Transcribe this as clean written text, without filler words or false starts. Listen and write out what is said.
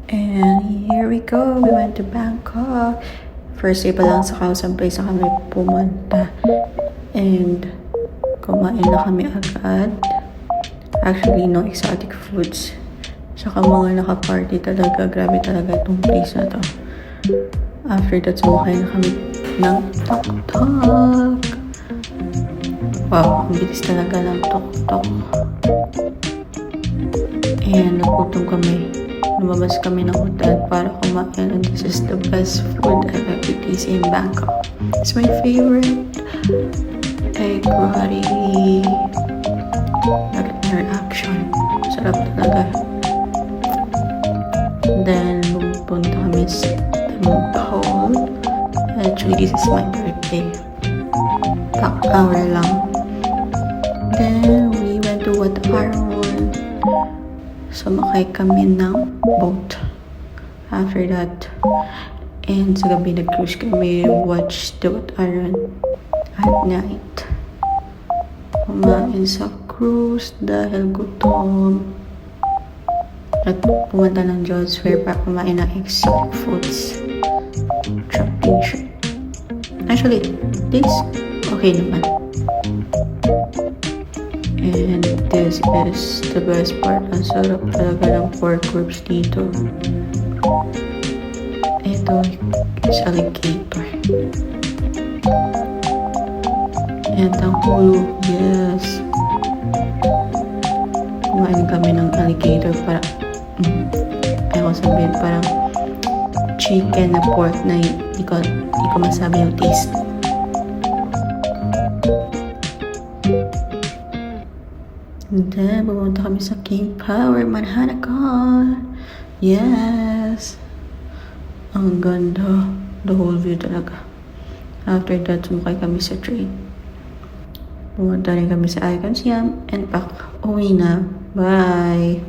And here we go. We went to Bangkok. First day pa lang sa Khao Place na kami pumunta. And kumain na kami agad. Actually, no exotic foods. Saka mga naka-party talaga. Grabe talaga itong place na to. After that, sumakay na kami ng tuk-tuk. Wow, ang bilis talaga ng tuk-tuk. And nagutom kami. Lumabas kami ng hotel para kumain. And this is the best food I've ever tasted in Bangkok. It's my favorite. Egg curry. Look at my reaction. Sarap talaga. Then, pupunta kami sa temple. Actually, this is my birthday. Pak hour lang. Then, we went to Wat Arun. Sumakay kami ng boat. After that, and sa gabi nag-cruise kami, watch the Wat Arun at night. Kumain sa cruise dahil gutom. At pumunta ng Jones Fair para kumain ng exotic foods. Shopping shirt. Actually, this okay naman. And this is the best part. Ang sarap talaga ng pork ribs dito. Ito is alligator. And ang hulog, yes. Kumain kami ng alligator para ayaw sabihin parang chicken na pork na hindi ko masabi yung taste. And then, pumunta kami sa King Power, Manhattan. Yes! Ang ganda. The whole view talaga. After that, sumakay kami sa train. Pumunta rin kami sa Icon Siam and uwi na. Bye!